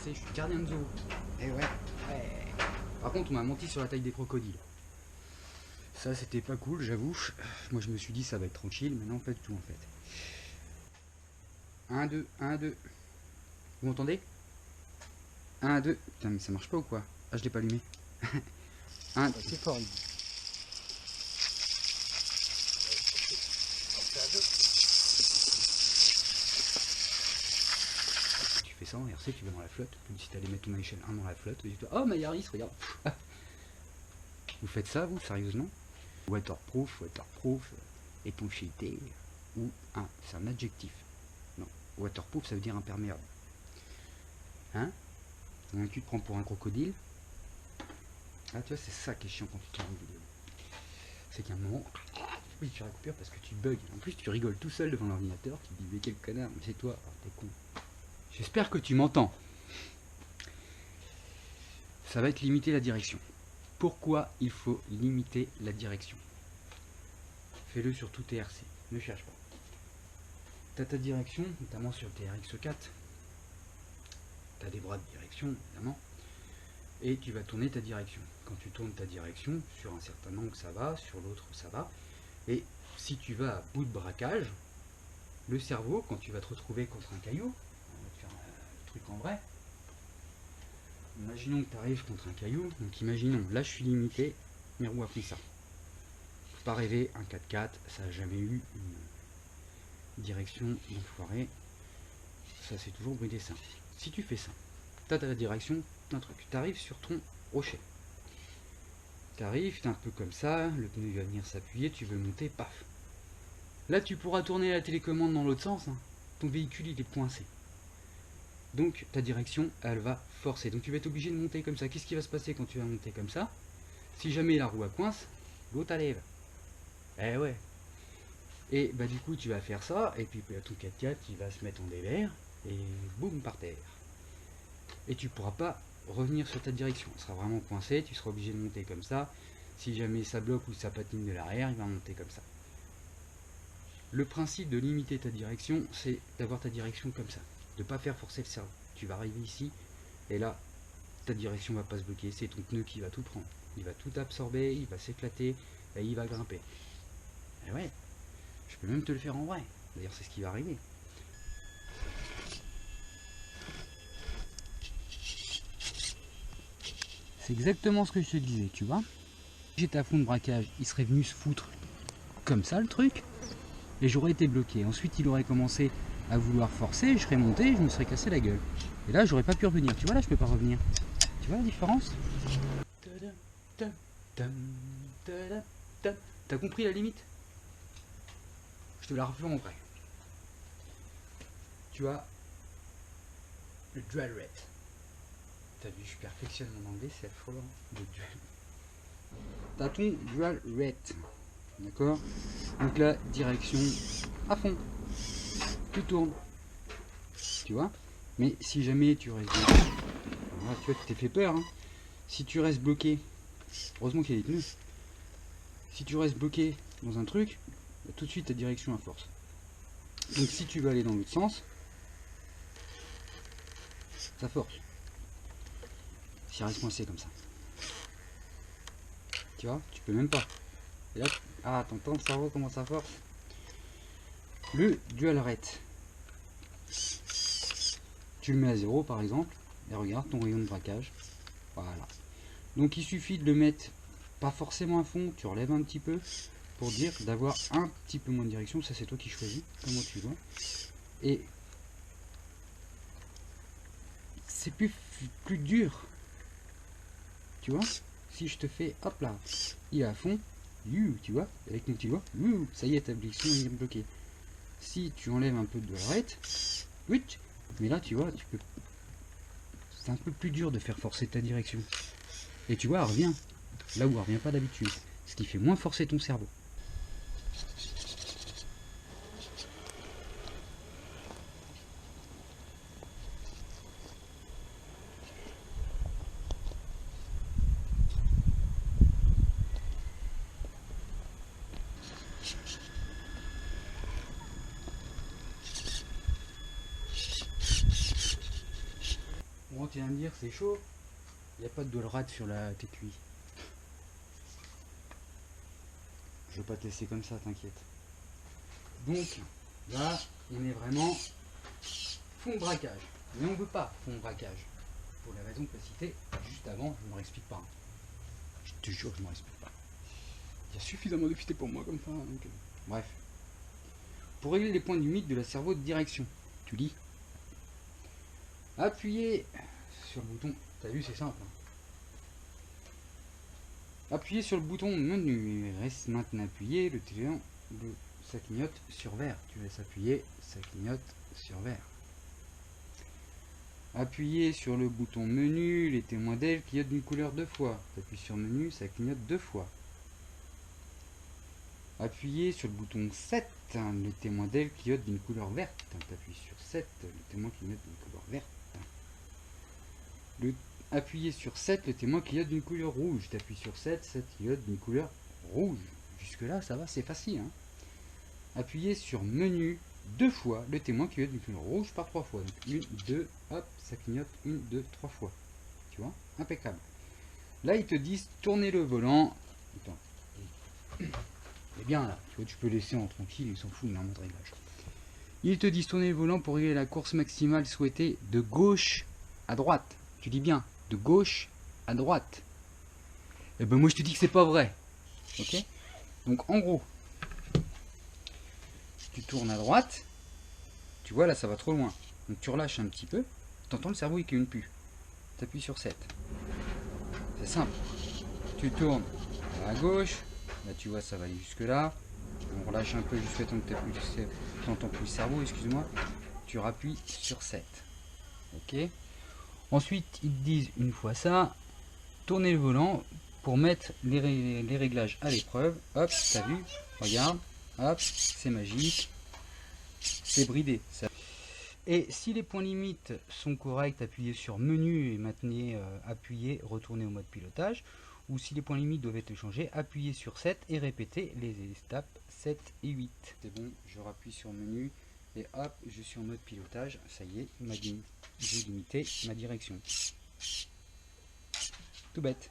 RC, je suis gardien de zoo. Et ouais. Par contre, on m'a menti sur la taille des crocodiles. Ça, c'était pas cool, j'avoue. Moi, je me suis dit, ça va être tranquille, mais non, pas du tout, en fait. 1, 2, 1, 2. Vous m'entendez? 1, 2. Putain, mais ça marche pas ou quoi? Ah, je l'ai pas allumé. 1, c'est fort. Tu fais ça en RC, tu vas dans la flotte. Comme si tu allais mettre ton échelle 1 dans la flotte. Et tu dis, oh, Mayaris, regarde. Vous faites ça, vous, sérieusement? Waterproof, étanchéité. Ou c'est un adjectif. Non, waterproof, ça veut dire imperméable. Hein? Donc tu te prends pour un crocodile. Ah, tu vois, c'est ça qui est chiant quand tu tournes une vidéo. C'est qu'à un moment, oui, tu récupères parce que tu bugs. En plus, tu rigoles tout seul devant l'ordinateur. Tu te dis, mais quel connard, mais c'est toi, t'es con. J'espère que tu m'entends. Ça va être limiter la direction. Pourquoi il faut limiter la direction? Fais-le sur tout TRC. Ne cherche pas. Tu as ta direction, notamment sur le TRX4. Tu as des bras de direction, évidemment. Et tu vas tourner ta direction. Quand tu tournes ta direction, sur un certain angle ça va, sur l'autre ça va. Et si tu vas à bout de braquage, le cerveau, quand tu vas te retrouver contre un caillou, on va te faire le truc en vrai. Imaginons que tu arrives contre un caillou, donc imaginons, là je suis limité, mes roues font ça. Faut pas rêver, un 4x4, ça n'a jamais eu une direction d'enfoiré. Ça c'est toujours bruit des seins. Si tu fais ça, tu as ta direction d'un truc, tu arrives sur ton rocher. Tu arrives, tu es un peu comme ça, le pneu va venir s'appuyer, tu veux monter, paf. Là tu pourras tourner la télécommande dans l'autre sens, hein. Ton véhicule il est coincé. Donc ta direction elle va forcer. Donc tu vas être obligé de monter comme ça. Qu'est-ce qui va se passer quand tu vas monter comme ça? Si jamais la roue coince, l'autre elle lève. Eh ouais. Et bah du coup tu vas faire ça, et puis ton 4x4 il va se mettre en dévers, et boum par terre. Et tu pourras pas revenir sur ta direction. Elle sera vraiment coincée, tu seras obligé de monter comme ça. Si jamais ça bloque ou ça patine de l'arrière, il va monter comme ça. Le principe de limiter ta direction, c'est d'avoir ta direction comme ça. De ne pas faire forcer le cerveau. Tu vas arriver ici, et là, ta direction va pas se bloquer, c'est ton pneu qui va tout prendre. Il va tout absorber, il va s'éclater, et il va grimper. Et ouais, je peux même te le faire en vrai. D'ailleurs, c'est ce qui va arriver. C'est exactement ce que je te disais, tu vois. Si j'étais à fond de braquage, il serait venu se foutre comme ça le truc, et j'aurais été bloqué. Ensuite, il aurait commencé à vouloir forcer, je serais monté et je me serais cassé la gueule. Et là, j'aurais pas pu revenir. Tu vois, là, je peux pas revenir. Tu vois la différence? T'as compris la limite? Je te la refais en vrai. Tu as le dual rate. T'as vu, je perfectionne mon anglais, c'est affolant. Le dual. T'as ton dual rate. D'accord? Donc là, direction à fond. Tu tournes. Tu vois? Mais si jamais tu restes bloqué, voilà, tu vois, tu t'es fait peur. Hein. Si tu restes bloqué, heureusement qu'il y a des pneus. Si tu restes bloqué dans un truc, bah, tout de suite ta direction à force. Donc si tu veux aller dans l'autre sens, ça force. Si reste coincé comme ça. Tu vois, tu peux même pas. Et là, ah, t'entends le cerveau comment ça force? Le dual rate. Tu le mets à 0 par exemple, et regarde ton rayon de braquage. Voilà. Donc il suffit de le mettre pas forcément à fond, tu relèves un petit peu pour dire d'avoir un petit peu moins de direction. Ça c'est toi qui choisis, comment tu vois. Et c'est plus dur. Tu vois, si je te fais hop là, il est à fond, tu vois, avec mon petit doigt, ça y est, ta direction est bloquée. Si tu enlèves un peu de rate, mais là tu vois, tu peux. C'est un peu plus dur de faire forcer ta direction. Et tu vois, elle revient là où elle revient pas d'habitude. Ce qui fait moins forcer ton cerveau. tu vas me dire c'est chaud, il n'y a pas de dollrad sur la t'aiguille. Je vais pas te laisser comme ça, t'inquiète. Donc là, on est vraiment fond de braquage. Mais on veut pas fond de braquage. Pour les raisons que tu as citées juste avant, je ne me explique pas. Je te jure, je ne me explique pas. Il y a suffisamment de fités pour moi comme ça. Donc... Bref. Pour régler les points limites de la cerveau de direction, tu lis. Appuyez sur le bouton. T'as vu, c'est simple. Appuyez sur le bouton menu et reste maintenant appuyé. Le téléphone, ça clignote sur vert. Tu laisses appuyer, ça clignote sur vert. Appuyez sur le bouton menu, les témoins d'aile clignotent d'une couleur 2 fois. Tu appuies sur menu, ça clignote 2 fois. Appuyez sur le bouton 7, le témoin d'aile clignote d'une couleur verte. Tu appuies sur 7, le témoin clignote d'une couleur verte. Appuyez sur 7, le témoin clignote d'une couleur rouge. Tu appuies sur 7, 7 clignote d'une couleur rouge. Jusque là, ça va, c'est facile. Hein. Appuyez sur menu 2 fois, le témoin clignote d'une couleur rouge par 3 fois. Donc 1, 2, hop, ça clignote 1, 2, 3 fois. Tu vois, impeccable. Là, ils te disent tourner le volant. Attends. C'est bien là, tu vois, tu peux laisser en tranquille, ils s'en foutent, il est en mode réglage. Ils te disent tourner le volant pour régler la course maximale souhaitée de gauche à droite. Tu dis bien, de gauche à droite. Et ben moi je te dis que c'est pas vrai. Ok? Donc en gros, tu tournes à droite, tu vois là ça va trop loin. Donc tu relâches un petit peu, tu entends le cerveau qui a une pu. Tu appuies sur 7. C'est simple. Tu tournes à gauche, là tu vois ça va aller jusque là. On relâche un peu jusqu'à temps que tu n'entends plus le cerveau, excuse-moi. Tu rappuies sur 7. Ok. Ensuite, ils te disent une fois ça, tournez le volant pour mettre les réglages à l'épreuve. Hop, t'as vu? Regarde, hop, c'est magique. C'est bridé. Ça. Et si les points limites sont corrects, appuyez sur menu et maintenez appuyé, retournez au mode pilotage. Ou si les points limites doivent être changés, appuyez sur 7 et répétez les étapes 7 et 8. C'est bon, je rappuie sur menu et hop, je suis en mode pilotage. Ça y est, j'ai limité ma direction. Tout bête.